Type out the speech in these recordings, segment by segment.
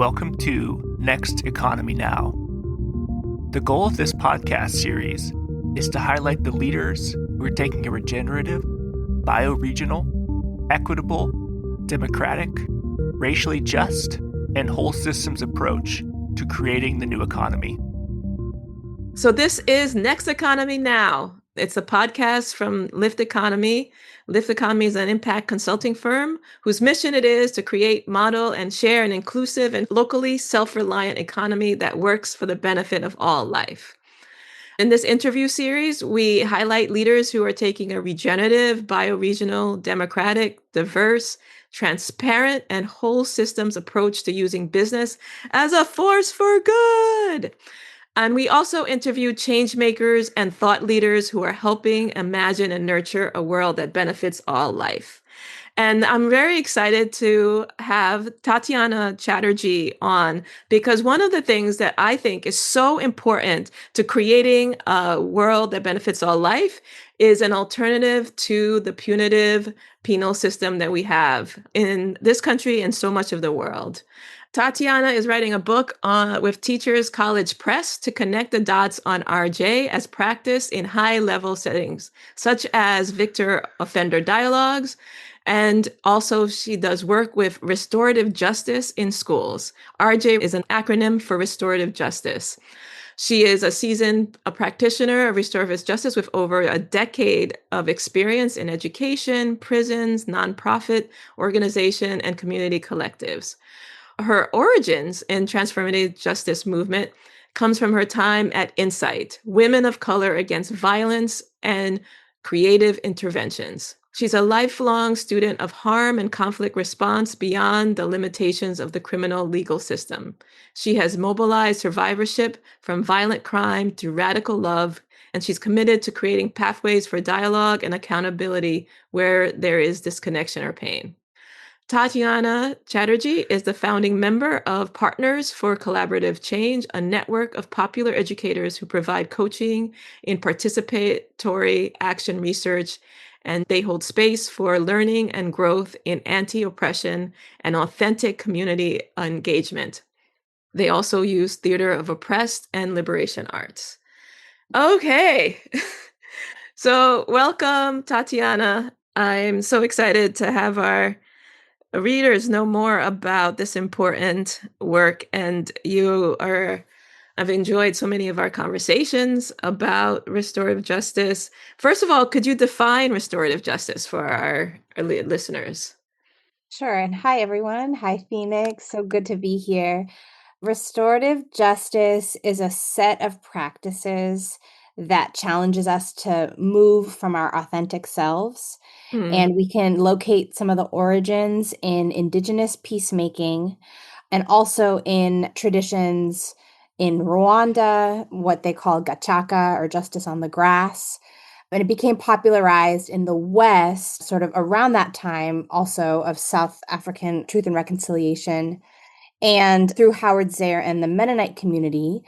Welcome to Next Economy Now. The goal of this podcast series is to highlight the leaders who are taking a regenerative, bioregional, equitable, democratic, racially just, and whole systems approach to creating the new economy. So this is Next Economy Now. It's a podcast from Lift Economy. Lift Economy is an impact consulting firm whose mission it is to create, model, and share an inclusive and locally self-reliant economy that works for the benefit of all life. In this interview series, we highlight leaders who are taking a regenerative, bioregional, democratic, diverse, transparent, and whole systems approach to using business as a force for good. And we also interviewed change makers and thought leaders who are helping imagine and nurture a world that benefits all life. And I'm very excited to have Tatiana Chaterji on, because one of the things that I think is so important to creating a world that benefits all life is an alternative to the punitive penal system that we have in this country and so much of the world. Tatiana is writing a book with Teachers College Press to connect the dots on RJ as practice in high-level settings, such as victor offender dialogues. And also she does work with restorative justice in schools. RJ is an acronym for restorative justice. She is a seasoned practitioner of restorative justice with over a decade of experience in education, prisons, nonprofit organization, and community collectives. Her origins in transformative justice movement comes from her time at Insight, Women of Color Against Violence and Creative Interventions. She's a lifelong student of harm and conflict response beyond the limitations of the criminal legal system. She has mobilized survivorship from violent crime to radical love, and she's committed to creating pathways for dialogue and accountability where there is disconnection or pain. Tatiana Chaterji is the founding member of Partners for Collaborative Change, a network of popular educators who provide coaching in participatory action research, and they hold space for learning and growth in anti-oppression and authentic community engagement. They also use theater of oppressed and liberation arts. Okay. So welcome, Tatiana. I'm so excited to have our readers know more about this important work, and I've enjoyed so many of our conversations about restorative justice. First of all, could you define restorative justice for our listeners? Sure. And hi, everyone. Hi, Phoenix. So good to be here. Restorative justice is a set of practices that challenges us to move from our authentic selves. And we can locate some of the origins in Indigenous peacemaking and also in traditions in Rwanda, what they call gachaka or justice on the grass. And it became popularized in the West, sort of around that time, also of South African Truth and Reconciliation. And through Howard Zehr and the Mennonite community,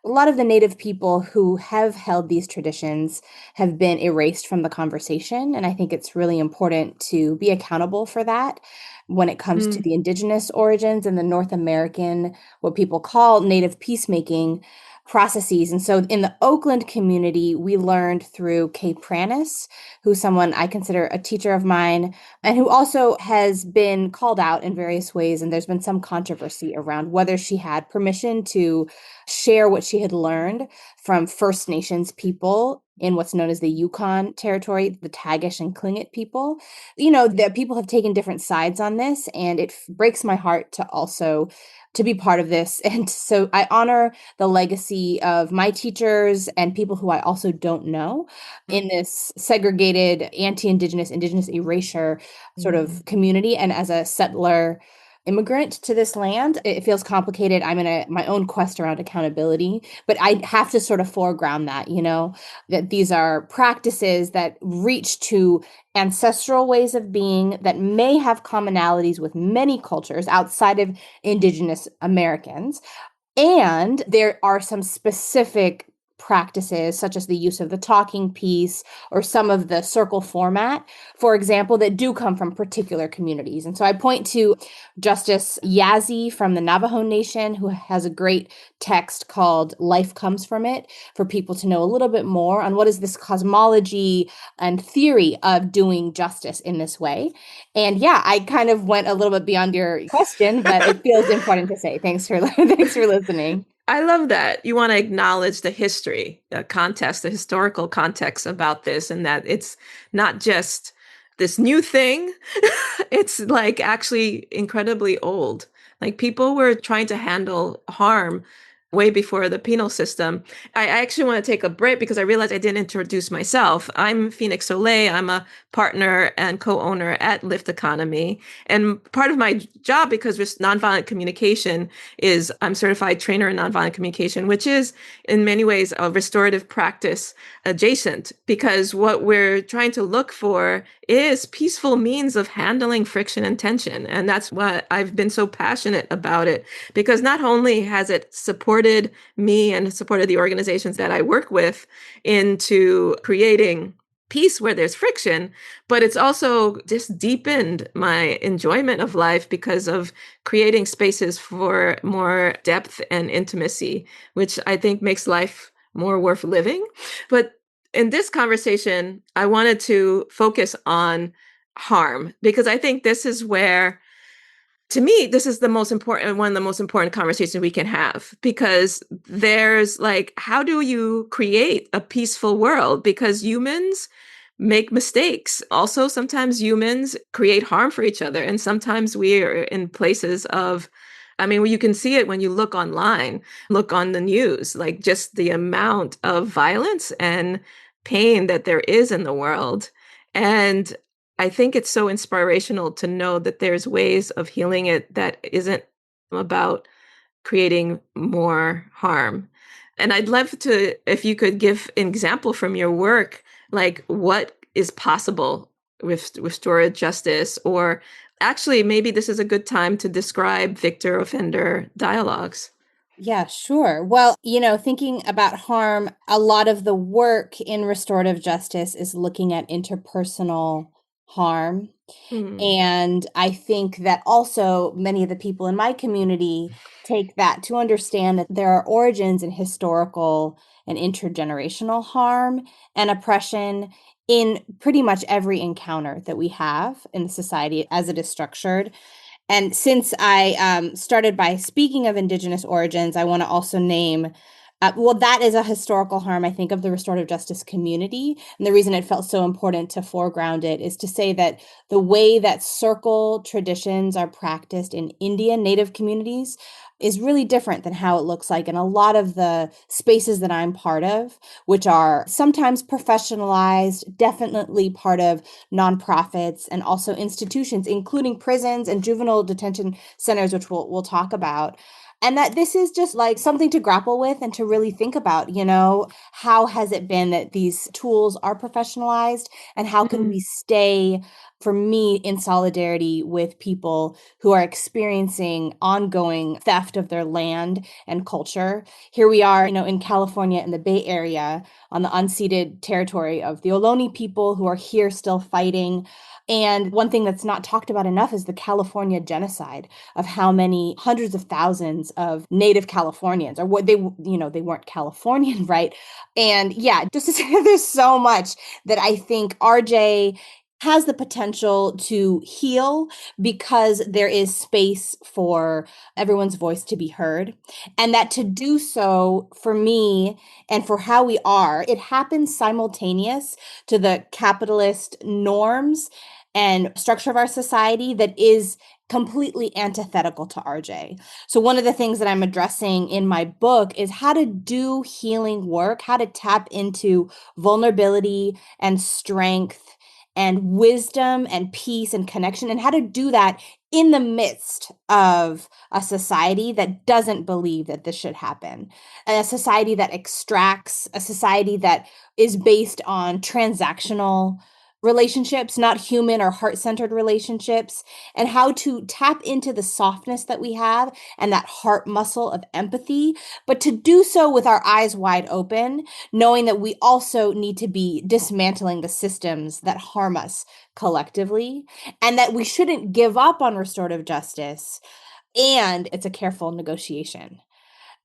a lot of the Native people who have held these traditions have been erased from the conversation. And I think it's really important to be accountable for that when it comes to the Indigenous origins and the North American, what people call Native peacemaking processes. And so in the Oakland community, we learned through Kay Pranis, who's someone I consider a teacher of mine, and who also has been called out in various ways. And there's been some controversy around whether she had permission to share what she had learned from First Nations people in what's known as the Yukon territory, the Tagish and Tlingit people. You know, that people have taken different sides on this, and it breaks my heart to be part of this. And so I honor the legacy of my teachers and people who I also don't know in this segregated anti-Indigenous, Indigenous erasure sort of community. And as a settler immigrant to this land, it feels complicated. I'm in my own quest around accountability, but I have to sort of foreground that, that these are practices that reach to ancestral ways of being that may have commonalities with many cultures outside of Indigenous Americans. And there are some specific practices, such as the use of the talking piece or some of the circle format, for example, that do come from particular communities. And so I point to Justice Yazzie from the Navajo Nation, who has a great text called Life Comes From It, for people to know a little bit more on what is this cosmology and theory of doing justice in this way. And yeah, I kind of went a little bit beyond your question, but it feels important to say. Thanks for thanks for listening. I love that. You want to acknowledge the history, the context, the historical context about this, and that it's not just this new thing. It's like actually incredibly old. Like people were trying to handle harm way before the penal system. I actually want to take a break because I realized I didn't introduce myself. I'm Phoenix Soleil. I'm a partner and co-owner at Lift Economy. And part of my job, because with nonviolent communication, is I'm certified trainer in nonviolent communication, which is in many ways a restorative practice adjacent, because what we're trying to look for is peaceful means of handling friction and tension. And that's why I've been so passionate about it, because not only has it supported me and supported the organizations that I work with into creating peace where there's friction, but it's also just deepened my enjoyment of life because of creating spaces for more depth and intimacy, which I think makes life more worth living. But in this conversation, I wanted to focus on harm, because I think this is where, to me, this is the most important, one of the most important conversations we can have, because there's like, how do you create a peaceful world? Because humans make mistakes. Also, sometimes humans create harm for each other. And sometimes we are in places of, I mean, you can see it when you look online, look on the news, like just the amount of violence and pain that there is in the world. And I think it's so inspirational to know that there's ways of healing it that isn't about creating more harm. And I'd love to, if you could give an example from your work, like what is possible with restorative justice, or actually, maybe this is a good time to describe victor offender dialogues. Yeah, sure. Well, thinking about harm, a lot of the work in restorative justice is looking at interpersonal harm. Mm. And I think that also many of the people in my community take that to understand that there are origins in historical and intergenerational harm and oppression in pretty much every encounter that we have in the society as it is structured. And since I started by speaking of Indigenous origins, I want to also name, well, that is a historical harm, I think, of the restorative justice community. And the reason it felt so important to foreground it is to say that the way that circle traditions are practiced in Indian Native communities is really different than how it looks like in a lot of the spaces that I'm part of, which are sometimes professionalized, definitely part of nonprofits and also institutions, including prisons and juvenile detention centers, which we'll talk about. And that this is just like something to grapple with and to really think about, how has it been that these tools are professionalized, and how can we stay, for me, in solidarity with people who are experiencing ongoing theft of their land and culture. Here we are, in California, in the Bay Area, on the unceded territory of the Ohlone people who are here still fighting. And one thing that's not talked about enough is the California genocide, of how many hundreds of thousands of Native Californians, or what they weren't Californian, right? And yeah, just to say, there's so much that I think RJ has the potential to heal, because there is space for everyone's voice to be heard. And that to do so, for me and for how we are, it happens simultaneous to the capitalist norms and structure of our society that is completely antithetical to RJ. So one of the things that I'm addressing in my book is how to do healing work, how to tap into vulnerability and strength and wisdom and peace and connection, and how to do that in the midst of a society that doesn't believe that this should happen, and a society that extracts, a society that is based on transactional relationships, not human or heart-centered relationships, and how to tap into the softness that we have and that heart muscle of empathy, but to do so with our eyes wide open, knowing that we also need to be dismantling the systems that harm us collectively, and that we shouldn't give up on restorative justice. And it's a careful negotiation.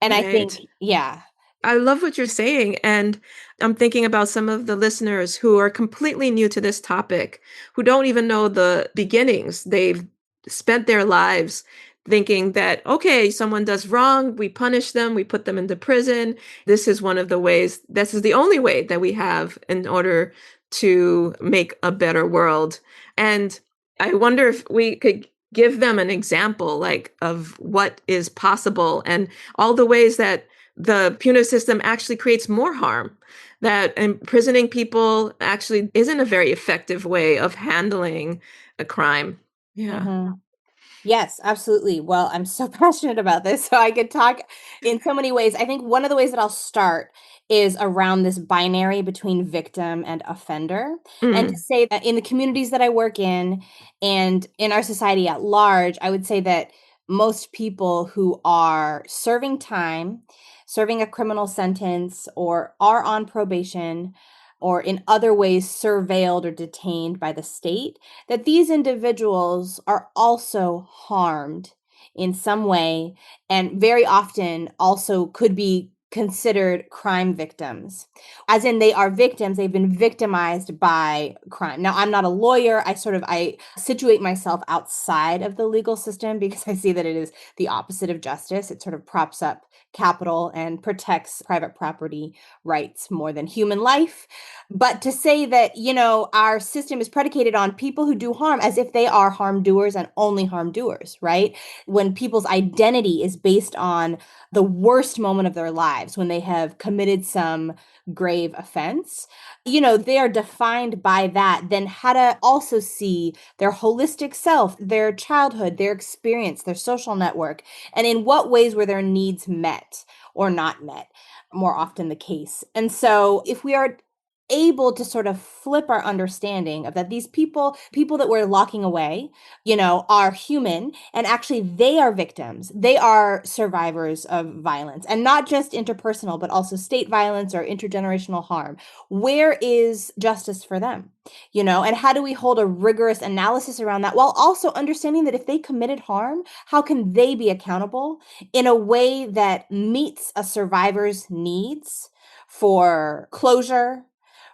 And I think, Right. yeah. I love what you're saying. And I'm thinking about some of the listeners who are completely new to this topic, who don't even know the beginnings. They've spent their lives thinking that, okay, someone does wrong, we punish them, we put them into prison. This is one of the ways, this is the only way that we have in order to make a better world. And I wonder if we could give them an example, like, of what is possible and all the ways that the punitive system actually creates more harm, that imprisoning people actually isn't a very effective way of handling a crime. Yeah. Mhm. Yes, absolutely. Well, I'm so passionate about this, so I could talk in so many ways. I think one of the ways that I'll start is around this binary between victim and offender. And to Mm, say that in the communities that I work in and in our society at large, I would say that most people who are serving time, serving a criminal sentence, or are on probation, or in other ways surveilled or detained by the state, that these individuals are also harmed in some way, and very often also could be considered crime victims. As in, they are victims, they've been victimized by crime. Now, I'm not a lawyer. I situate myself outside of the legal system because I see that it is the opposite of justice. It sort of props up capital and protects private property rights more than human life. But to say that, our system is predicated on people who do harm as if they are harm doers and only harm doers, right? When people's identity is based on the worst moment of their lives, when they have committed some grave offense, they are defined by that. Then how to also see their holistic self, their childhood, their experience, their social network, and in what ways were their needs met or not met, more often the case. And so if we are able to sort of flip our understanding of that these people that we're locking away, are human, and actually they are victims. They are survivors of violence, and not just interpersonal, but also state violence or intergenerational harm. Where is justice for them? And how do we hold a rigorous analysis around that while also understanding that if they committed harm, how can they be accountable in a way that meets a survivor's needs for closure,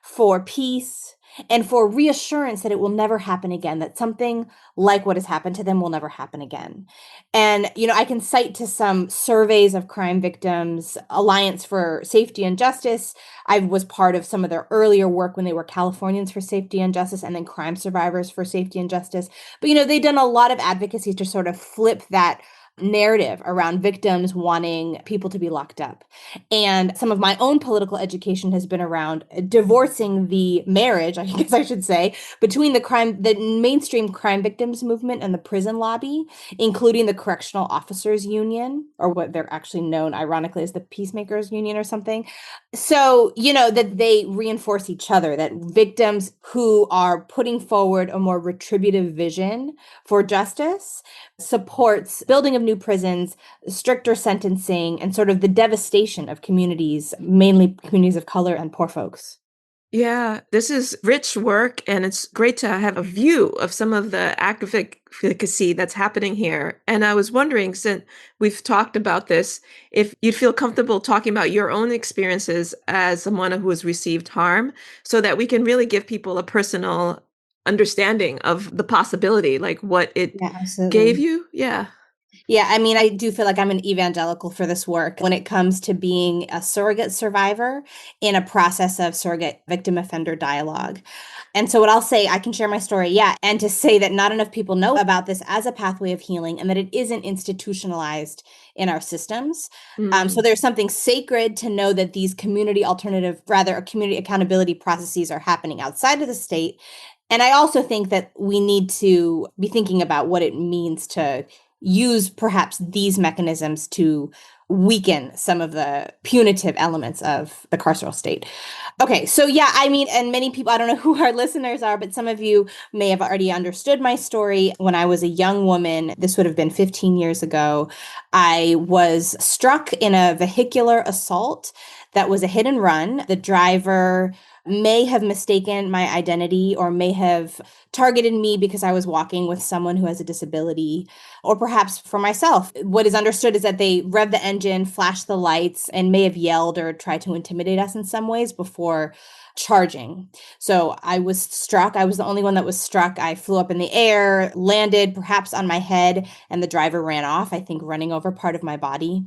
for peace, and for reassurance that it will never happen again, that something like what has happened to them will never happen again. And, I can cite to some surveys of crime victims, Alliance for Safety and Justice. I was part of some of their earlier work when they were Californians for Safety and Justice, and then Crime Survivors for Safety and Justice. But, they've done a lot of advocacy to sort of flip that narrative around victims wanting people to be locked up. And some of my own political education has been around divorcing the marriage, I guess I should say, between the mainstream crime victims movement and the prison lobby, including the Correctional Officers Union, or what they're actually known ironically as the Peacemakers Union or something. So, that they reinforce each other, that victims who are putting forward a more retributive vision for justice supports building of new prisons, stricter sentencing, and sort of the devastation of communities, mainly communities of color and poor folks. Yeah, this is rich work, and it's great to have a view of some of the advocacy that's happening here. And I was wondering, since we've talked about this, if you'd feel comfortable talking about your own experiences as someone who has received harm, so that we can really give people a personal understanding of the possibility, like what it Yeah, gave absolutely. you. Yeah. Yeah, I mean, I do feel like I'm an evangelical for this work when it comes to being a surrogate survivor in a process of surrogate victim offender dialogue. And so, what I'll say, I can share my story, yeah, and to say that not enough people know about this as a pathway of healing and that it isn't institutionalized in our systems. So, Mm. there's something sacred to know that these community accountability processes are happening outside of the state. And I also think that we need to be thinking about what it means to use perhaps these mechanisms to weaken some of the punitive elements of the carceral state. Okay, so yeah, I mean, and many people, I don't know who our listeners are, but some of you may have already understood my story. When I was a young woman, this would have been 15 years ago, I was struck in a vehicular assault that was a hit and run. The driver may have mistaken my identity or may have targeted me because I was walking with someone who has a disability, or perhaps for myself. What is understood is that they revved the engine, flashed the lights, and may have yelled or tried to intimidate us in some ways before charging. So I was struck. I was the only one that was struck. I flew up in the air, landed perhaps on my head, and the driver ran off, I think running over part of my body.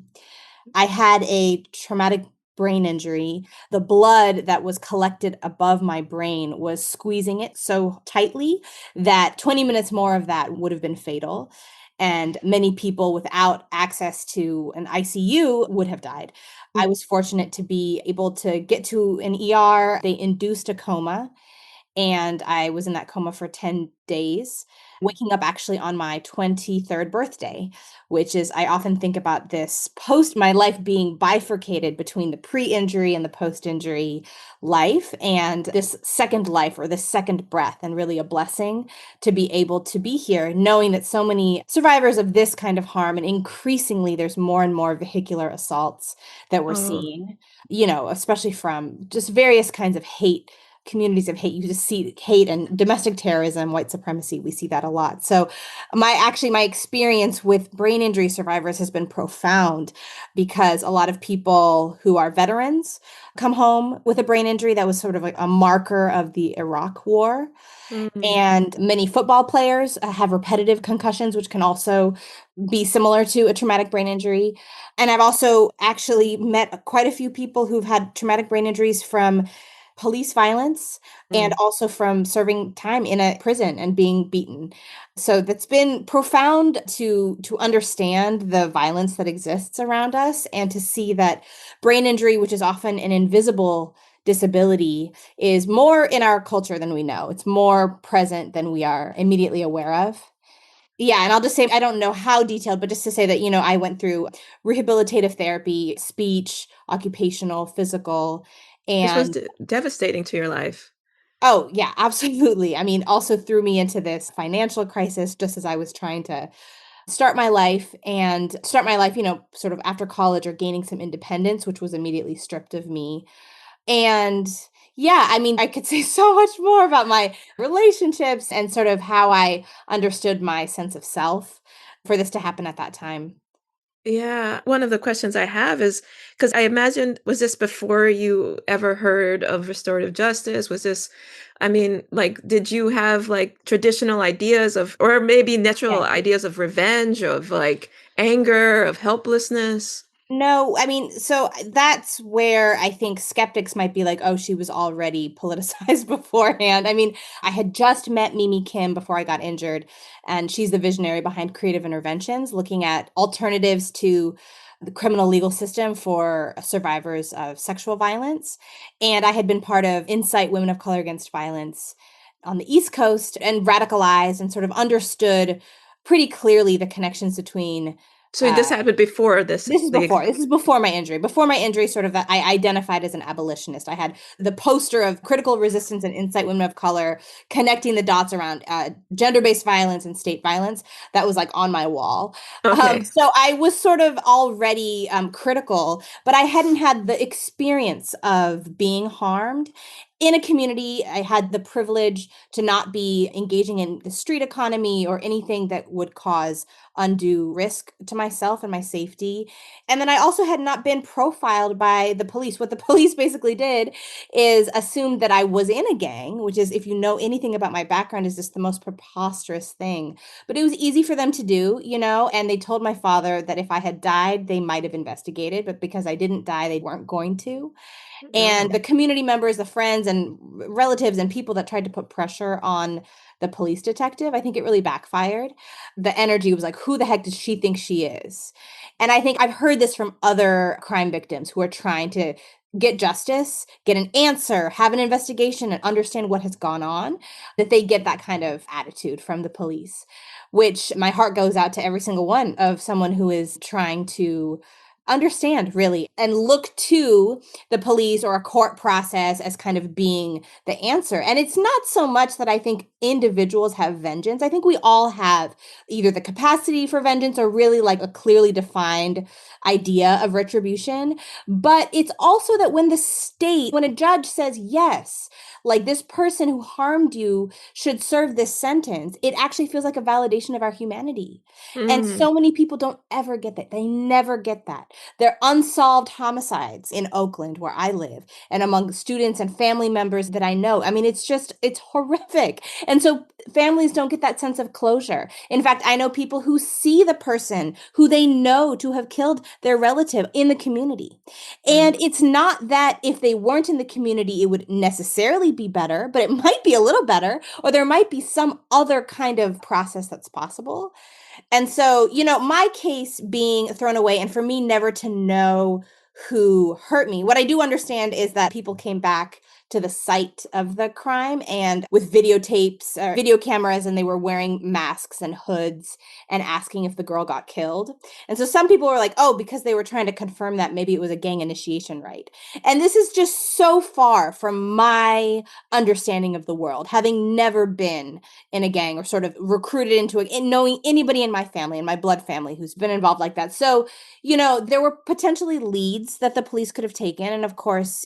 I had a traumatic brain injury. The blood that was collected above my brain was squeezing it so tightly that 20 minutes more of that would have been fatal. And many people without access to an ICU would have died. I was fortunate to be able to get to an ER. They induced a coma, and I was in that coma for 10 days, waking up actually on my 23rd birthday, which is, I often think about this post my life being bifurcated between the pre-injury and the post-injury life, and this second life or this second breath, and really a blessing to be able to be here, knowing that so many survivors of this kind of harm, and increasingly there's more and more vehicular assaults that we're Oh, seeing, especially from just various kinds of hate, communities of hate. You just see hate and domestic terrorism, white supremacy. We see that a lot. So my experience with brain injury survivors has been profound, because a lot of people who are veterans come home with a brain injury that was sort of like a marker of the Iraq war. mm, And many football players have repetitive concussions, which can also be similar to a traumatic brain injury. And I've also actually met quite a few people who've had traumatic brain injuries from police violence and mm. also from serving time in a prison and being beaten. So that's been profound to understand the violence that exists around us, and to see that brain injury, which is often an invisible disability, is more in our culture than we know. It's more present than we are immediately aware of. Yeah, and I'll just say, I don't know how detailed, but just to say that, I went through rehabilitative therapy, speech, occupational, physical, This was and devastating to your life. oh, yeah, absolutely. I mean, also threw me into this financial crisis just as I was trying to start my life, sort of after college or gaining some independence, which was immediately stripped of me. And yeah, I mean, I could say so much more about my relationships and sort of how I understood my sense of self for this to happen at that time. Yeah, one of the questions I have is, because I imagine, was this before you ever heard of restorative justice? Was this, I mean, like, did you have like traditional ideas of, or maybe natural Yeah. ideas of revenge, of like anger, of helplessness? No, I mean, so that's where I think skeptics might be like, oh, she was already politicized beforehand. I mean, I had just met Mimi Kim before I got injured, and she's the visionary behind Creative Interventions, looking at alternatives to the criminal legal system for survivors of sexual violence. And I had been part of Insight Women of Color Against Violence on the East Coast, and radicalized and sort of understood pretty clearly the connections between So this happened before this, this is the, before. This is before my injury. Before my injury, sort of, I identified as an abolitionist. I had the poster of critical resistance and insight women of color, connecting the dots around gender-based violence and state violence. That was like on my wall. okay. So I was sort of already critical, but I hadn't had the experience of being harmed in a community. I had the privilege to not be engaging in the street economy or anything that would cause undue risk to myself and my safety. And then I also had not been profiled by the police. What the police basically did is assumed that I was in a gang, which is, if you know anything about my background, is just the most preposterous thing. But it was easy for them to do, and they told my father that if I had died, they might have investigated, but because I didn't die, they weren't going to. And No. the community members, the friends and relatives and people that tried to put pressure on the police detective, I think it really backfired. The energy was like, who the heck does she think she is? And I think I've heard this from other crime victims who are trying to get justice, get an answer, have an investigation, and understand what has gone on, that they get that kind of attitude from the police, which my heart goes out to every single one of someone who is trying to understand really and look to the police or a court process as kind of being the answer. And it's not so much that I think individuals have vengeance. I think we all have either the capacity for vengeance or really like a clearly defined idea of retribution. But it's also that when when a judge says, yes, like this person who harmed you should serve this sentence, it actually feels like a validation of our humanity. And so many people don't ever get that. They never get that. There are unsolved homicides in Oakland, where I live, and among students and family members that I know. I mean, it's horrific. And so families don't get that sense of closure. In fact, I know people who see the person who they know to have killed their relative in the community. And it's not that if they weren't in the community, it would necessarily be better, but it might be a little better, or there might be some other kind of process that's possible. And so, my case being thrown away, and for me never to know who hurt me, what I do understand is that people came back to the site of the crime and with videotapes or video cameras, and they were wearing masks and hoods and asking if the girl got killed. And so some people were like, oh, because they were trying to confirm that maybe it was a gang initiation, right? And this is just so far from my understanding of the world, having never been in a gang or sort of recruited into it, and knowing anybody in my family, in my blood family, who's been involved like that. So, there were potentially leads that the police could have taken. And of course,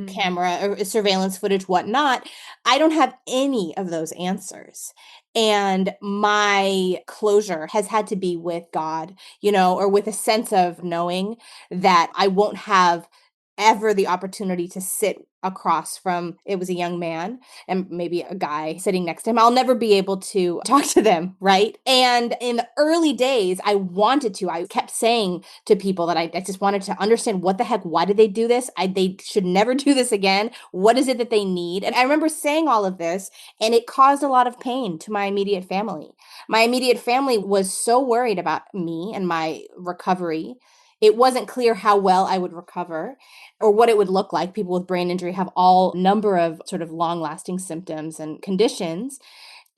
camera or surveillance footage, whatnot. I don't have any of those answers. And my closure has had to be with God, or with a sense of knowing that I won't have ever the opportunity to sit across from, it was a young man and maybe a guy sitting next to him. I'll never be able to talk to them, right? And in the early days, I wanted to. I kept saying to people that I just wanted to understand what the heck, why did they do this? They should never do this again. What is it that they need? And I remember saying all of this, and it caused a lot of pain to my immediate family. My immediate family was so worried about me and my recovery. It wasn't clear how well I would recover or what it would look like. People with brain injury have all number of sort of long-lasting symptoms and conditions.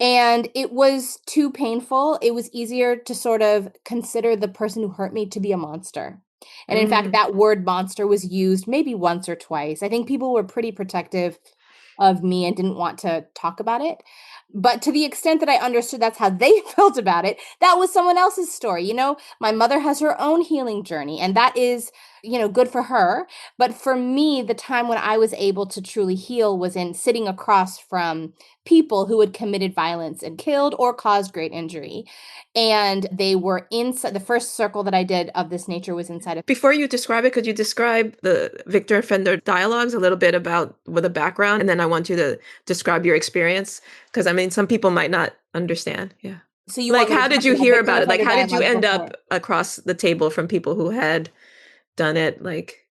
And it was too painful. It was easier to sort of consider the person who hurt me to be a monster. And in fact, that word monster was used maybe once or twice. I think people were pretty protective of me and didn't want to talk about it. But to the extent that I understood that's how they felt about it, that was someone else's story. My mother has her own healing journey, and that is, good for her. But for me, the time when I was able to truly heal was in sitting across from people who had committed violence and killed or caused great injury. And they were inside. The first circle that I did of this nature was inside of. Before you describe it, could you describe the Victor Offender dialogues, a little bit about with the background? And then I want you to describe your experience, because I mean, some people might not understand. Yeah. So you like, want me how to did talk you about hear Victor about it? Like, Offender how did you dialogue end before? up across the table from people who had done it? Like,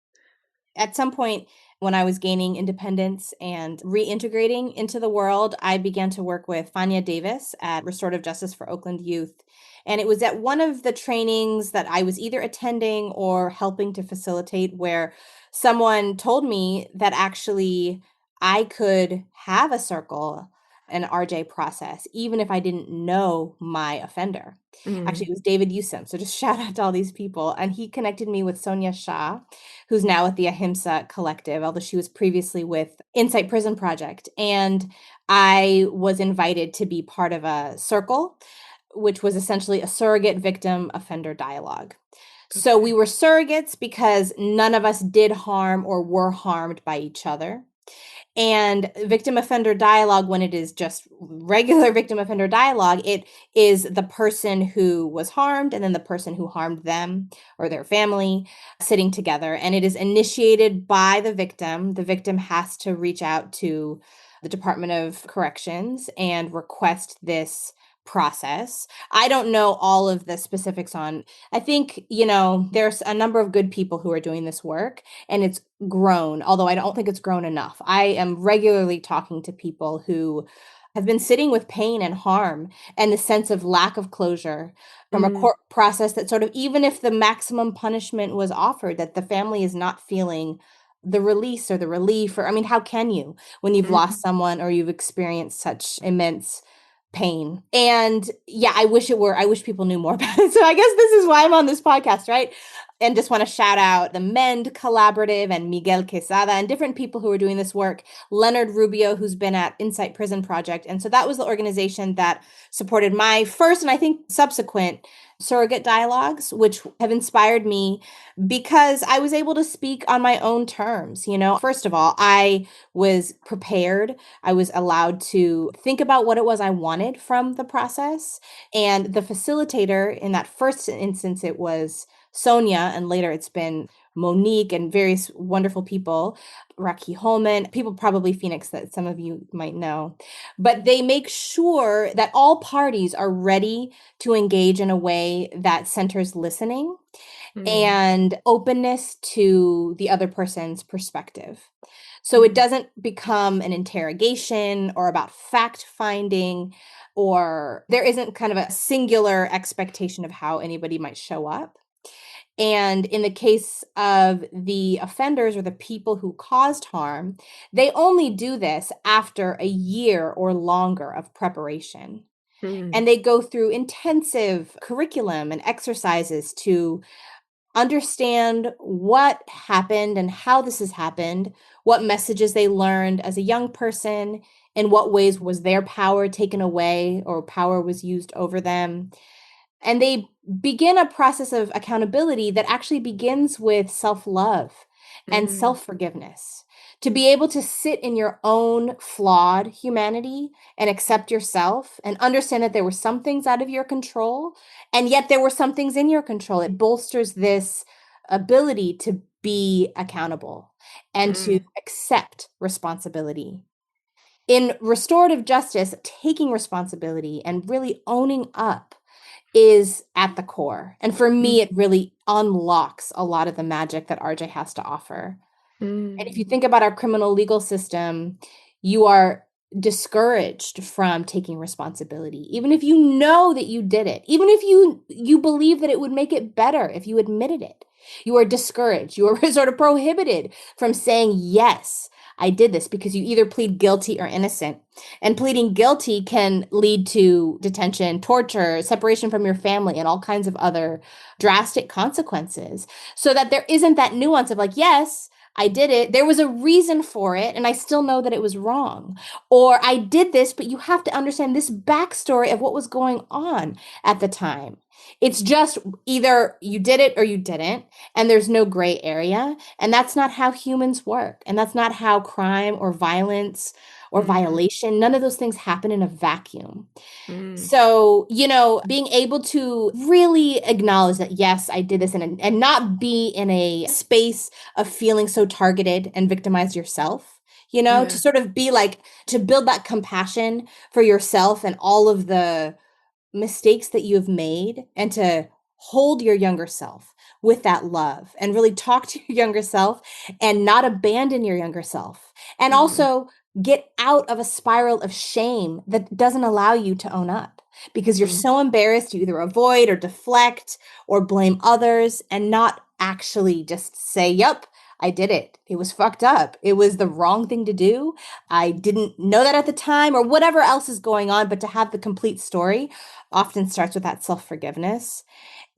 At some point when I was gaining independence and reintegrating into the world, I began to work with Fania Davis at Restorative Justice for Oakland Youth. And it was at one of the trainings that I was either attending or helping to facilitate, where someone told me that actually I could have a circle, an RJ process, even if I didn't know my offender. Actually, it was David Yusum. So just shout out to all these people. And he connected me with Sonia Shah, who's now at the Ahimsa Collective, although she was previously with Insight Prison Project. And I was invited to be part of a circle, which was essentially a surrogate victim offender dialogue. So we were surrogates because none of us did harm or were harmed by each other. And victim offender dialogue, when it is just regular victim offender dialogue, it is the person who was harmed and then the person who harmed them or their family sitting together. And it is initiated by the victim. The victim has to reach out to the Department of Corrections and request this process. I don't know all of the specifics on. I think, there's a number of good people who are doing this work, and it's grown, although I don't think it's grown enough. I am regularly talking to people who have been sitting with pain and harm and the sense of lack of closure from a court process that sort of, even if the maximum punishment was offered, that the family is not feeling the release or the relief, or I mean, how can you when you've lost someone or you've experienced such immense pain? And yeah, I wish people knew more about it. So I guess this is why I'm on this podcast, right? And just want to shout out the Mend Collaborative and Miguel Quesada and different people who are doing this work. Leonard Rubio, who's been at Insight Prison Project. And so that was the organization that supported my first and I think subsequent surrogate dialogues, which have inspired me because I was able to speak on my own terms. First of all, I was prepared. I was allowed to think about what it was I wanted from the process. And the facilitator in that first instance, it was Sonia, and later it's been Monique and various wonderful people, Rocky Holman, people probably Phoenix that some of you might know. But they make sure that all parties are ready to engage in a way that centers listening and openness to the other person's perspective. So it doesn't become an interrogation or about fact finding, or there isn't kind of a singular expectation of how anybody might show up. And in the case of the offenders or the people who caused harm, they only do this after a year or longer of preparation. And they go through intensive curriculum and exercises to understand what happened and how this has happened, what messages they learned as a young person, in what ways was their power taken away or power was used over them. And they begin a process of accountability that actually begins with self-love and self-forgiveness. To be able to sit in your own flawed humanity and accept yourself and understand that there were some things out of your control, and yet there were some things in your control. It bolsters this ability to be accountable and to accept responsibility. In restorative justice, taking responsibility and really owning up is at the core. And for me, it really unlocks a lot of the magic that RJ has to offer. And if you think about our criminal legal system, you are discouraged from taking responsibility, even if you know that you did it, even if you believe that it would make it better if you admitted it. You are discouraged. You are sort of prohibited from saying, yes, I did this, because you either plead guilty or innocent. And pleading guilty can lead to detention, torture, separation from your family, and all kinds of other drastic consequences. So that there isn't that nuance of like, yes, I did it. There was a reason for it, and I still know that it was wrong. Or I did this, but you have to understand this backstory of what was going on at the time. It's just either you did it or you didn't, and there's no gray area. And that's not how humans work. And that's not how crime or violence or violation, none of those things happen in a vacuum. So, being able to really acknowledge that, yes, I did this, and not be in a space of feeling so targeted and victimized yourself, to sort of be like, to build that compassion for yourself and all of the mistakes that you have made, and to hold your younger self with that love and really talk to your younger self and not abandon your younger self. And also get out of a spiral of shame that doesn't allow you to own up, because you're so embarrassed you either avoid or deflect or blame others and not actually just say, yep, I did it. It was fucked up. It was the wrong thing to do. I didn't know that at the time, or whatever else is going on. But to have the complete story often starts with that self-forgiveness.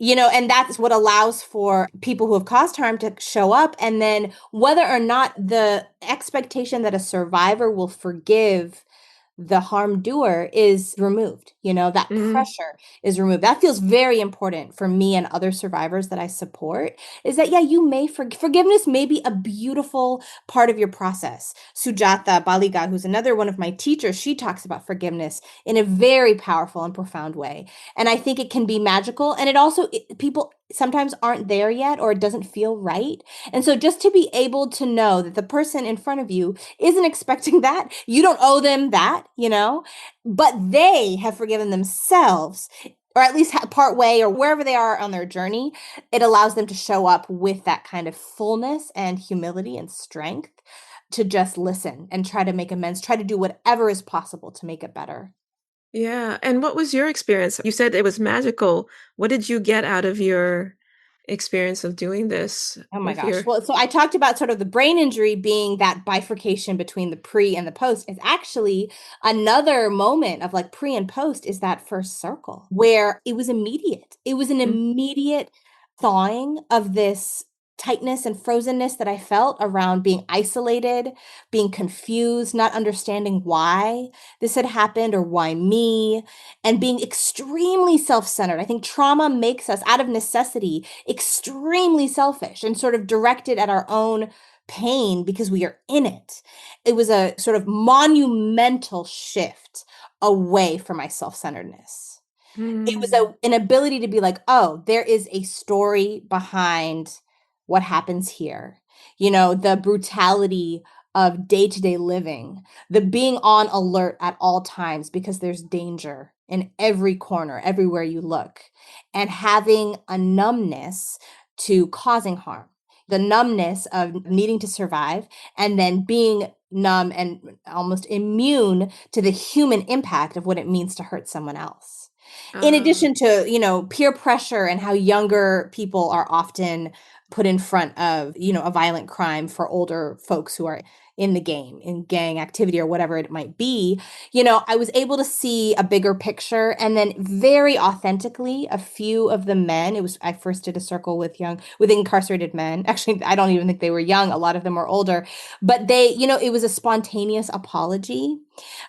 And that's what allows for people who have caused harm to show up. And then whether or not the expectation that a survivor will forgive the harm doer is removed, that pressure is removed. That feels very important for me and other survivors that I support, is that, yeah, you may forgiveness may be a beautiful part of your process. Sujata Baliga, who's another one of my teachers, she talks about forgiveness in a very powerful and profound way. And I think it can be magical. And people sometimes aren't there yet, or it doesn't feel right. And so just to be able to know that the person in front of you isn't expecting that, you don't owe them that, but they have forgiven themselves, or at least part way, or wherever they are on their journey, it allows them to show up with that kind of fullness and humility and strength to just listen and try to make amends, try to do whatever is possible to make it better. Yeah. And what was your experience? You said it was magical. What did you get out of your experience of doing this Oh my with gosh. your. Well, so I talked about sort of the brain injury being that bifurcation between the pre and the post. It's actually another moment of like pre and post is that first circle where it was immediate. It was an Mm, immediate thawing of this tightness and frozenness that I felt around being isolated, being confused, not understanding why this had happened or why me, and being extremely self-centered. I think trauma makes us, out of necessity, extremely selfish and sort of directed at our own pain because we are in it. It was a sort of monumental shift away from my self-centeredness. It was mm, an ability to be like, oh, there is a story behind what happens here. You know, the brutality of day-to-day living, the being on alert at all times because there's danger in every corner, everywhere you look, and having a numbness to causing harm. The numbness of needing to survive and then being numb and almost immune to the human impact of what it means to hurt someone else. In ah, addition to, you know, peer pressure and how younger people are often put in front of, you know, a violent crime for older folks who are in the game, in gang activity or whatever it might be, you know, I was able to see a bigger picture. And then very authentically, a few of the men, I first did a circle with incarcerated men. Actually, I don't even think they were young. A lot of them were older, but they, you know, it was a spontaneous apology.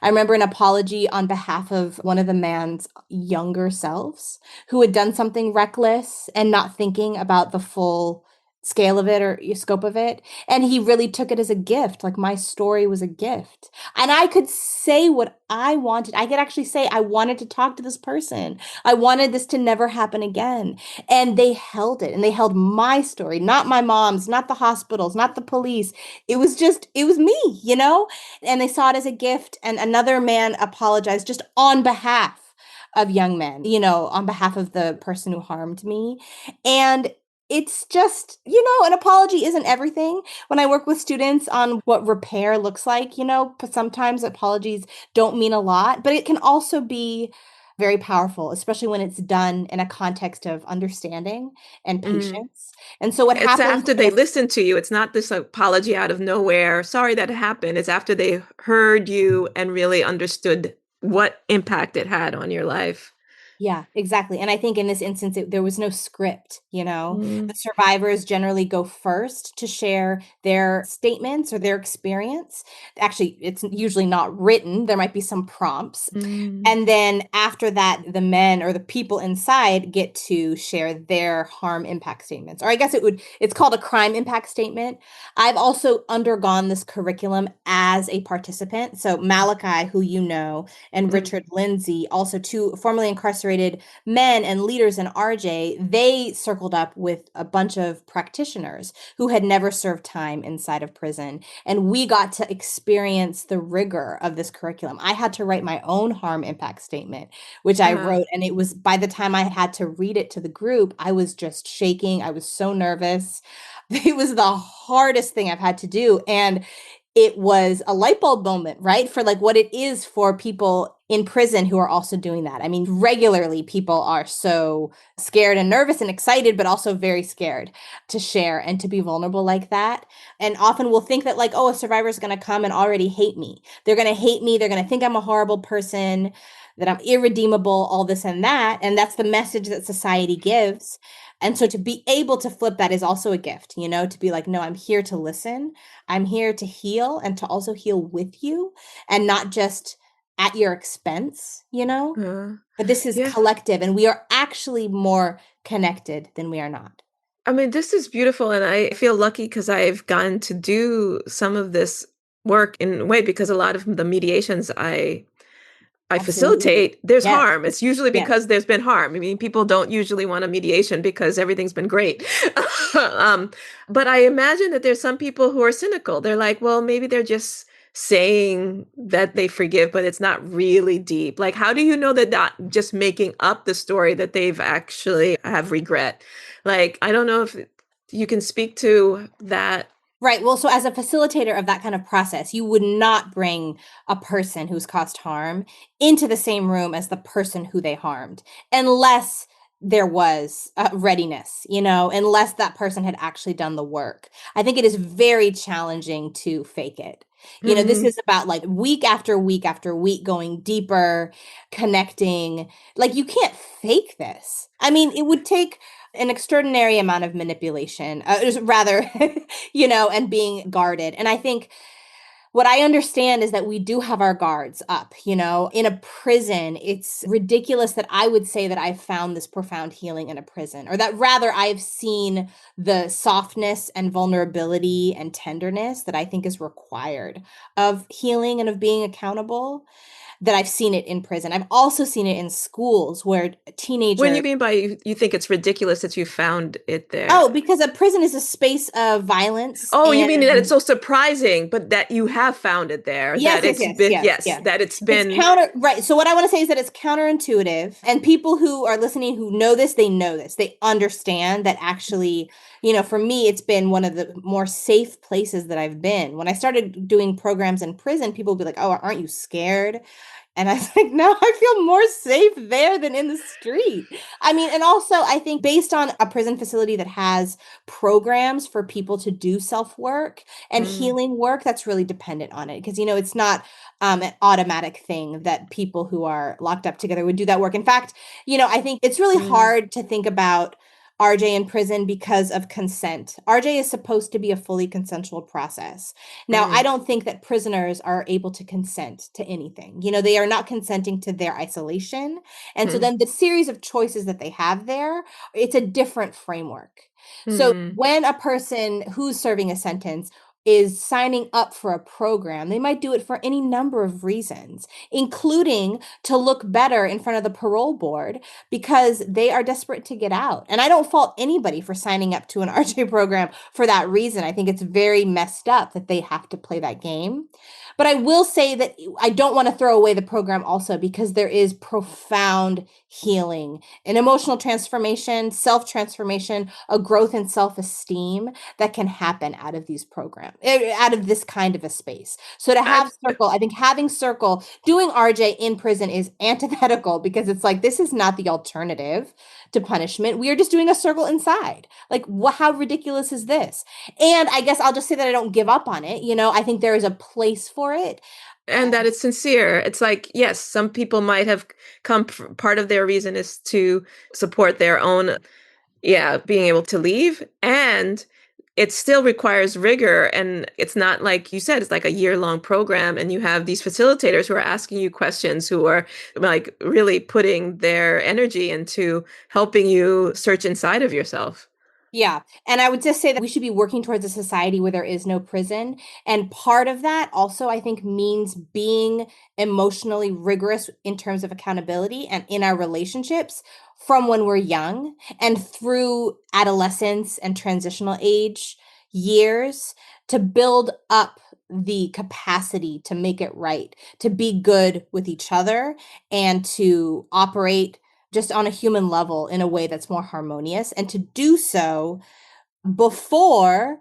I remember an apology on behalf of one of the man's younger selves who had done something reckless and not thinking about the full scale of it or scope of it. And he really took it as a gift. Like my story was a gift. And I could say what I wanted. I could actually say, I wanted to talk to this person. I wanted this to never happen again. And they held it and they held my story, not my mom's, not the hospitals, not the police. It was me, you know? And they saw it as a gift. And another man apologized just on behalf of young men, you know, on behalf of the person who harmed me. And it's just, you know, an apology isn't everything. When I work with students on what repair looks like, you know, sometimes apologies don't mean a lot, but it can also be very powerful, especially when it's done in a context of understanding and mm. patience. And so what It's happens after in they listen to you. It's not this apology out of nowhere. Sorry that happened. It's after they heard you and really understood what impact it had on your life. Yeah, exactly. And I think in this instance, there was no script, you know. Mm, The survivors generally go first to share their statements or their experience. Actually, it's usually not written. There might be some prompts. mm, And then after that, the men or the people inside get to share their harm impact statements. Or I guess it's called a crime impact statement. I've also undergone this curriculum as a participant. So Malachi, who you know, and mm, Richard Lindsay, also two formerly incarcerated men and leaders in RJ, they circled up with a bunch of practitioners who had never served time inside of prison. And we got to experience the rigor of this curriculum. I had to write my own harm impact statement, which I uh, wrote. And it was by the time I had to read it to the group, I was just shaking. I was so nervous. It was the hardest thing I've had to do. And it was a light bulb moment, right? For like what it is for people in prison who are also doing that. I mean, regularly people are so scared and nervous and excited, but also very scared to share and to be vulnerable like that. And often we'll think that, like, oh, a survivor is going to come and already hate me. They're going to hate me. They're going to think I'm a horrible person, that I'm irredeemable, all this and that. And that's the message that society gives. And so to be able to flip that is also a gift, you know, to be like, no, I'm here to listen. I'm here to heal and to also heal with you and not just at your expense, you know? uh, But this is yeah. collective and we are actually more connected than we are not. I mean, this is beautiful, and I feel lucky because I've gotten to do some of this work in a way because a lot of the mediations I Absolutely. facilitate, there's Yes. harm. It's usually Yes. because there's been harm. I mean, people don't usually want a mediation because everything's been great. um, but I imagine that there's some people who are cynical. They're like, well, maybe they're just saying that they forgive, but it's not really deep. Like, how do you know that not just making up the story that they've actually have regret? Like, I don't know if you can speak to that. Right. Well, so as a facilitator of that kind of process, you would not bring a person who's caused harm into the same room as the person who they harmed, unless there was readiness, unless that person had actually done the work. I think it is very challenging to fake it. This is about like week after week after week going deeper, connecting. Like you can't fake this. I mean, it would take an extraordinary amount of manipulation, rather, and being guarded. And I think what I understand is that we do have our guards up, in a prison. It's ridiculous that I would say that I've found this profound healing in a prison, or that rather I've seen the softness and vulnerability and tenderness that I think is required of healing and of being accountable, that I've seen it in prison. I've also seen it in schools where teenagers. What do you mean by you think it's ridiculous that you found it there? Oh, because a prison is a space of violence. Oh, you mean that it's so surprising, but that you have found it there. Yes, that it's yes, been, yes. That it's been right. So what I want to say is that it's counterintuitive, and people who are listening who know this, they know this. They understand that actually, for me, it's been one of the more safe places that I've been. When I started doing programs in prison, people would be like, "Oh, aren't you scared?" And I was like, no, I feel more safe there than in the street. I mean, and also I think based on a prison facility that has programs for people to do self-work and healing work, that's really dependent on it. Because, it's not an automatic thing that people who are locked up together would do that work. In fact, I think it's really hard to think about RJ in prison because of consent. RJ is supposed to be a fully consensual process. Now, I don't think that prisoners are able to consent to anything. They are not consenting to their isolation. And so then the series of choices that they have there, it's a different framework. So when a person who's serving a sentence is signing up for a program, they might do it for any number of reasons, including to look better in front of the parole board because they are desperate to get out. And I don't fault anybody for signing up to an RJ program for that reason. I think it's very messed up that they have to play that game. But I will say that I don't want to throw away the program also because there is profound healing, an emotional transformation, self-transformation, a growth in self-esteem that can happen out of these programs, out of this kind of a space. So to have Circle, I think having Circle, doing RJ in prison is antithetical because it's like, this is not the alternative to punishment. We are just doing a circle inside. Like, how ridiculous is this? And I guess I'll just say that I don't give up on it. I think there is a place for it. And that it's sincere. It's like, yes, some people might have come, part of their reason is to support their own, being able to leave. And it still requires rigor. And it's not like you said, it's like a year-long program. And you have these facilitators who are asking you questions, who are like really putting their energy into helping you search inside of yourself. Yeah. And I would just say that we should be working towards a society where there is no prison. And part of that also, I think, means being emotionally rigorous in terms of accountability and in our relationships from when we're young and through adolescence and transitional age years to build up the capacity to make it right, to be good with each other and to operate just on a human level in a way that's more harmonious, and to do so before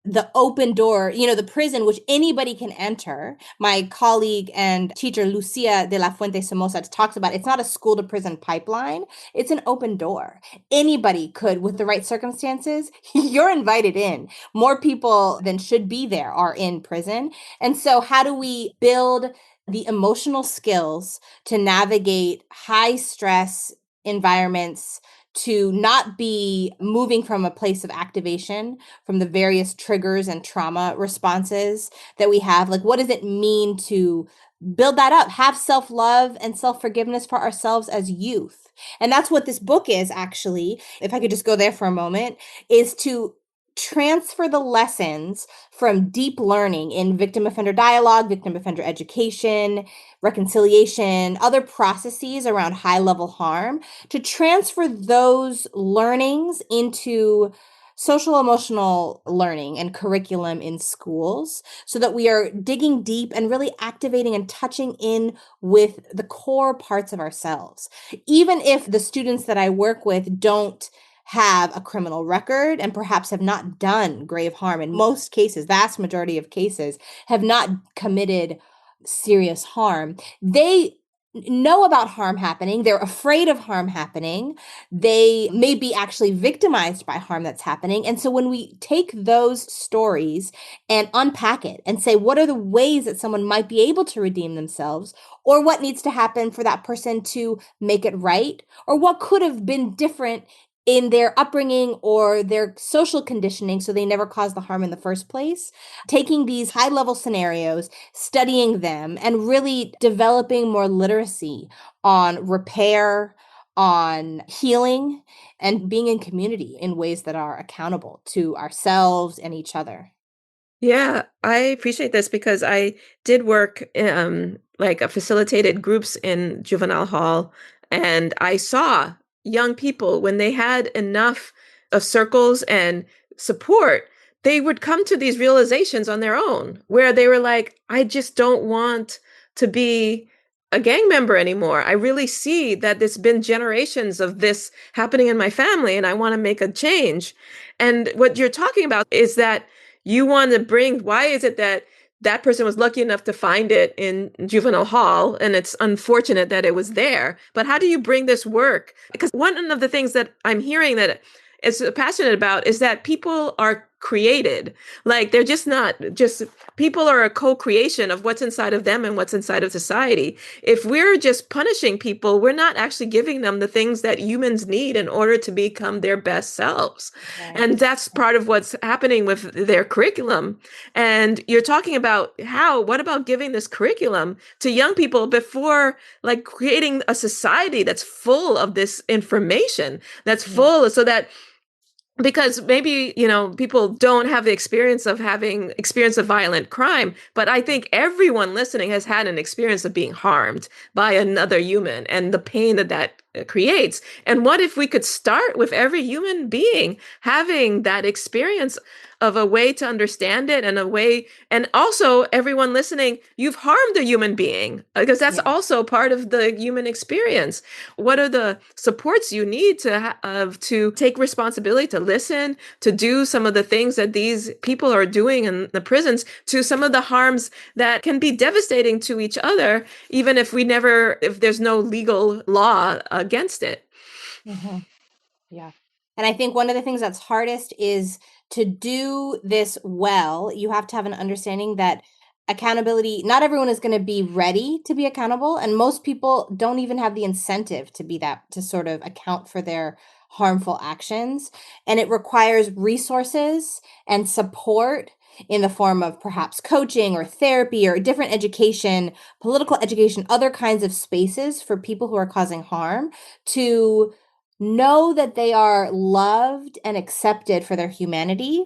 the open door, the prison, which anybody can enter. My colleague and teacher, Lucia de la Fuente Somoza, talks about it's not a school to prison pipeline. It's an open door. Anybody could, with the right circumstances, you're invited in. More people than should be there are in prison. And so how do we build the emotional skills to navigate high stress environments, to not be moving from a place of activation from the various triggers and trauma responses that we have? Like, what does it mean to build that up, have self-love and self-forgiveness for ourselves as youth? And that's what this book is, actually, if I could just go there for a moment, is to transfer the lessons from deep learning in victim offender dialogue, victim offender education, reconciliation, other processes around high level harm, to transfer those learnings into social emotional learning and curriculum in schools so that we are digging deep and really activating and touching in with the core parts of ourselves. Even if the students that I work with don't have a criminal record and perhaps have not done grave harm, in most cases, vast majority of cases, have not committed serious harm, they know about harm happening. They're afraid of harm happening. They may be actually victimized by harm that's happening. And so when we take those stories and unpack it and say, what are the ways that someone might be able to redeem themselves, or what needs to happen for that person to make it right, or what could have been different in their upbringing or their social conditioning so they never caused the harm in the first place, taking these high level scenarios, studying them, and really developing more literacy on repair, on healing, and being in community in ways that are accountable to ourselves and each other. Yeah, I appreciate this because I did work like a facilitated groups in juvenile hall, and I saw young people when they had enough of circles and support, they would come to these realizations on their own where they were like, I just don't want to be a gang member anymore. I really see that there's been generations of this happening in my family and I want to make a change. And what you're talking about is that you want to bring, why is it that that person was lucky enough to find it in juvenile hall and it's unfortunate that it was there, but how do you bring this work? Because one of the things that I'm hearing that is passionate about is that people are created, like they're just not just, people are a co-creation of what's inside of them and what's inside of society. If we're just punishing people, we're not actually giving them the things that humans need in order to become their best selves. Right. And that's part of what's happening with their curriculum. And you're talking about how, what about giving this curriculum to young people before, like creating a society that's full of this information, that's full, so that, because maybe, people don't have the experience of having experience of violent crime, but I think everyone listening has had an experience of being harmed by another human and the pain that that creates. And what if we could start with every human being having that experience of a way to understand it, and a way, and also everyone listening, you've harmed a human being, because that's also part of the human experience. What are the supports you need to take responsibility, to listen, to do some of the things that these people are doing in the prisons, to some of the harms that can be devastating to each other, even if if there's no legal law against it. Mm-hmm. Yeah. And I think one of the things that's hardest is to do this well, you have to have an understanding that accountability, not everyone is going to be ready to be accountable. And most people don't even have the incentive to be that, to sort of account for their harmful actions. And it requires resources and support in the form of perhaps coaching or therapy or different education, political education, other kinds of spaces for people who are causing harm to know that they are loved and accepted for their humanity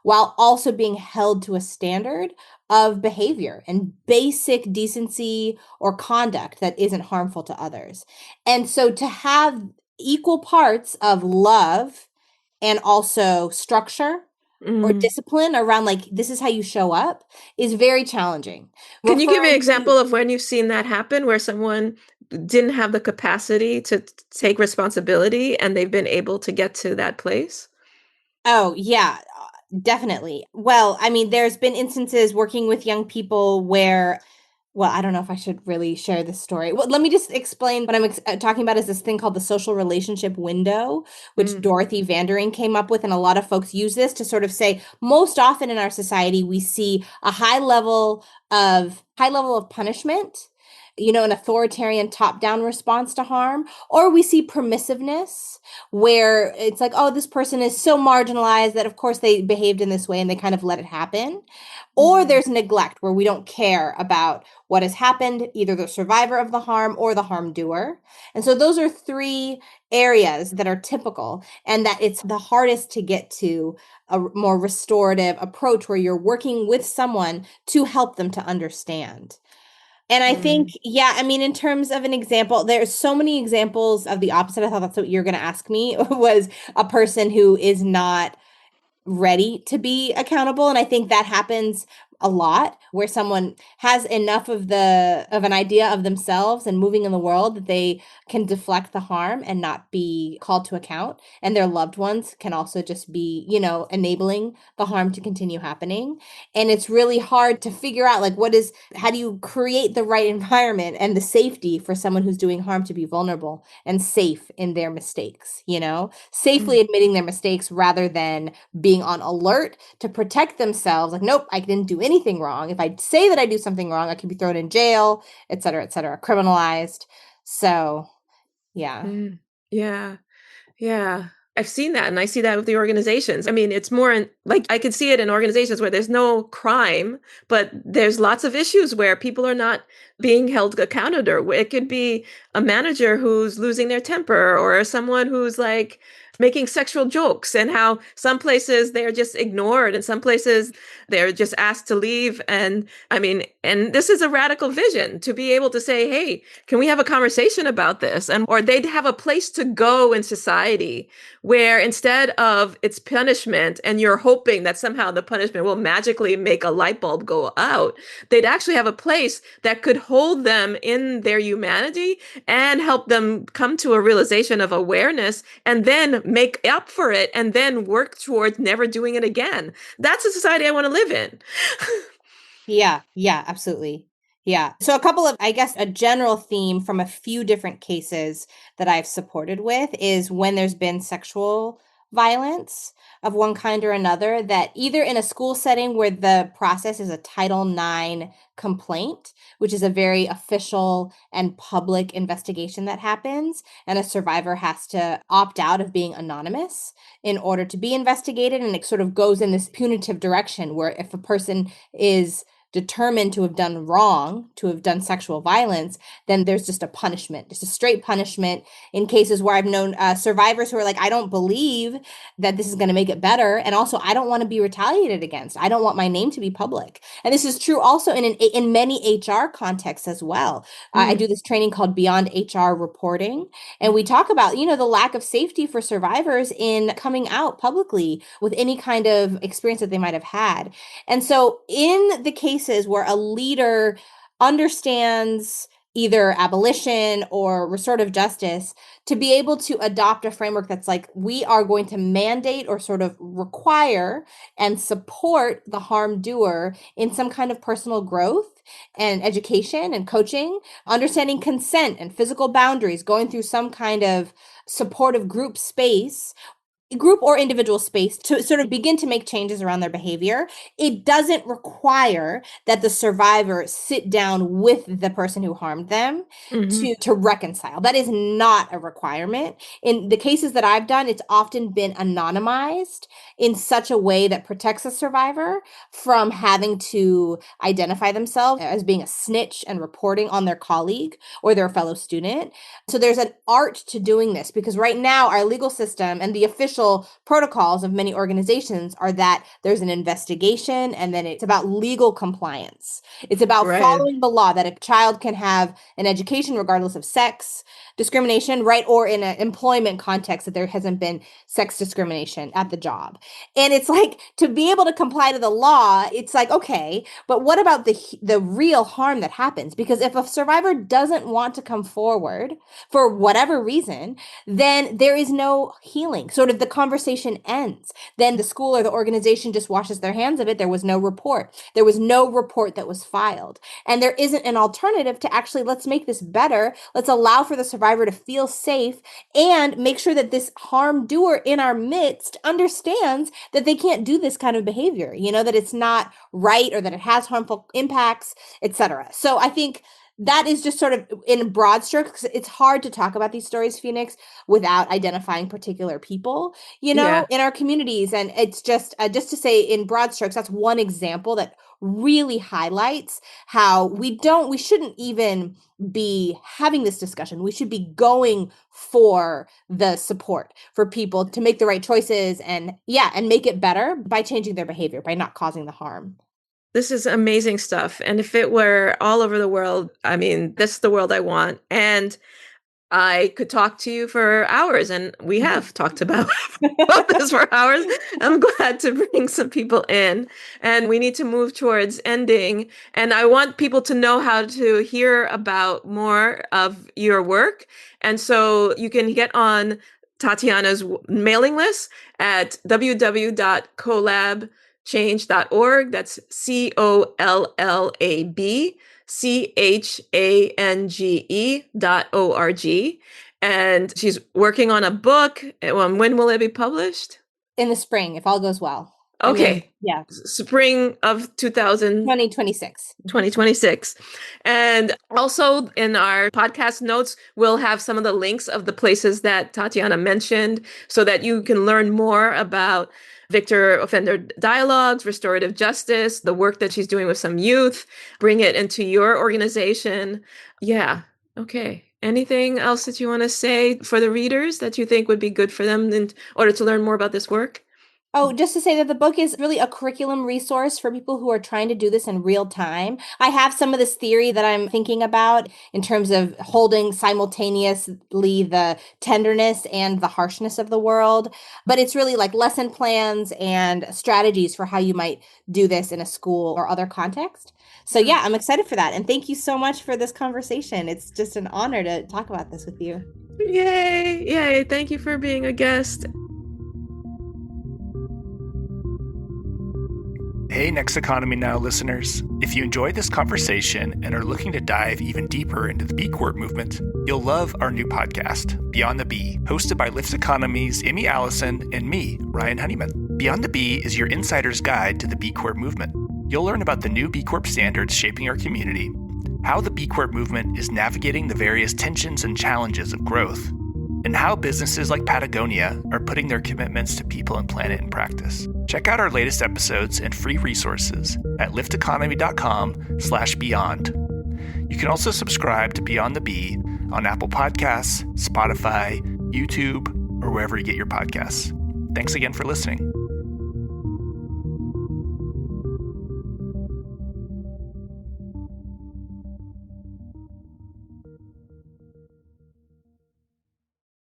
while also being held to a standard of behavior and basic decency or conduct that isn't harmful to others. And so to have equal parts of love and also structure or discipline around, like, this is how you show up, is very challenging. Can you give me an Referring example to, of when you've seen that happen, where someone didn't have the capacity to take responsibility and they've been able to get to that place? oh, yeah, definitely. Well, I mean, there's been instances working with young people where, well, I don't know if I should really share this story. Well, let me just explain what I'm talking about is this thing called the social relationship window, which Dorothy Vandering came up with. And a lot of folks use this to sort of say, most often in our society, we see a high level of punishment, an authoritarian top-down response to harm, or we see permissiveness where it's like, oh, this person is so marginalized that of course they behaved in this way and they kind of let it happen. Or there's neglect where we don't care about what has happened, either the survivor of the harm or the harm doer. And so those are three areas that are typical, and that it's the hardest to get to a more restorative approach where you're working with someone to help them to understand. And I think, yeah, I mean, in terms of an example, there's so many examples of the opposite. I thought that's what you're going to ask me was a person who is not ready to be accountable. And I think that happens a lot, where someone has enough of an idea of themselves and moving in the world that they can deflect the harm and not be called to account. And their loved ones can also just be, enabling the harm to continue happening. And it's really hard to figure out, like, how do you create the right environment and the safety for someone who's doing harm to be vulnerable and safe in their mistakes, safely admitting their mistakes rather than being on alert to protect themselves. Like, nope, I didn't do anything wrong. If I say that I do something wrong, I could be thrown in jail, et cetera, criminalized. So, yeah. Yeah. Yeah. I've seen that, and I see that with the organizations. I mean, it's more like I can see it in organizations where there's no crime, but there's lots of issues where people are not being held accountable. It could be a manager who's losing their temper, or someone who's like making sexual jokes, and how some places they're just ignored and some places they're just asked to leave. And I mean, and this is a radical vision to be able to say, hey, can we have a conversation about this? And or they'd have a place to go in society where instead of it's punishment and you're hoping that somehow the punishment will magically make a light bulb go out, they'd actually have a place that could hold them in their humanity and help them come to a realization of awareness and then make up for it and then work towards never doing it again. That's a society I want to live in. Yeah, absolutely. Yeah. So a couple of, I guess, a general theme from a few different cases that I've supported with is when there's been sexual violence of one kind or another, that either in a school setting where the process is a Title IX complaint, which is a very official and public investigation that happens, and a survivor has to opt out of being anonymous in order to be investigated. And it sort of goes in this punitive direction where if a person is determined to have done wrong, to have done sexual violence, then there's just a punishment, just a straight punishment. In cases where I've known survivors who are like, I don't believe that this is going to make it better. And also, I don't want to be retaliated against. I don't want my name to be public. And this is true also in many HR contexts as well. I do this training called Beyond HR Reporting. And we talk about, the lack of safety for survivors in coming out publicly with any kind of experience that they might have had. And so in the cases where a leader understands either abolition or restorative justice, to be able to adopt a framework that's like, we are going to mandate or sort of require and support the harm doer in some kind of personal growth and education and coaching, understanding consent and physical boundaries, going through some kind of supportive group or individual space to sort of begin to make changes around their behavior. It doesn't require that the survivor sit down with the person who harmed them to reconcile. That is not a requirement. In the cases that I've done, it's often been anonymized in such a way that protects the survivor from having to identify themselves as being a snitch and reporting on their colleague or their fellow student. So there's an art to doing this, because right now our legal system and the official protocols of many organizations are that there's an investigation and then it's about legal compliance. It's about following the law, that a child can have an education regardless of sex discrimination, right? Or in an employment context, that there hasn't been sex discrimination at the job. And it's like, to be able to comply to the law, it's like, okay, but what about the real harm that happens? Because if a survivor doesn't want to come forward for whatever reason, then there is no healing. Sort of the conversation ends. Then the school or the organization just washes their hands of it. There was no report. There was no report that was filed. And there isn't an alternative to actually, let's make this better. Let's allow for the survivor to feel safe and make sure that this harm doer in our midst understands that they can't do this kind of behavior, that it's not right or that it has harmful impacts, etc. So I think that is just sort of in broad strokes. It's hard to talk about these stories, Phoenix, without identifying particular people, in our communities. And it's just to say in broad strokes, that's one example that really highlights how we shouldn't even be having this discussion. We should be going for the support for people to make the right choices and make it better by changing their behavior, by not causing the harm. This is amazing stuff. And if it were all over the world, I mean, this is the world I want. And I could talk to you for hours, and we have talked about, about this for hours. I'm glad to bring some people in, and we need to move towards ending. And I want people to know how to hear about more of your work. And so you can get on Tatiana's mailing list at www.collabchange.org. That's COLLABCHANGE.org. And she's working on a book. When will it be published? In the spring, if all goes well. Okay. Yeah. Spring of 2026. 2026. And also in our podcast notes, we'll have some of the links of the places that Tatiana mentioned so that you can learn more about victor offender dialogues, restorative justice, the work that she's doing with some youth, bring it into your organization. Yeah. Okay. Anything else that you want to say for the readers that you think would be good for them in order to learn more about this work? Oh, just to say that the book is really a curriculum resource for people who are trying to do this in real time. I have some of this theory that I'm thinking about in terms of holding simultaneously the tenderness and the harshness of the world. But it's really like lesson plans and strategies for how you might do this in a school or other context. So yeah, I'm excited for that. And thank you so much for this conversation. It's just an honor to talk about this with you. Yay. Yay. Thank you for being a guest. Hey, Next Economy Now listeners. If you enjoyed this conversation and are looking to dive even deeper into the B Corp movement, you'll love our new podcast, Beyond the B, hosted by Lyft Economy's Amy Allison and me, Ryan Honeyman. Beyond the B is your insider's guide to the B Corp movement. You'll learn about the new B Corp standards shaping our community, how the B Corp movement is navigating the various tensions and challenges of growth, and how businesses like Patagonia are putting their commitments to people and planet in practice. Check out our latest episodes and free resources at lifteconomy.com/beyond. You can also subscribe to Beyond the B on Apple Podcasts, Spotify, YouTube, or wherever you get your podcasts. Thanks again for listening.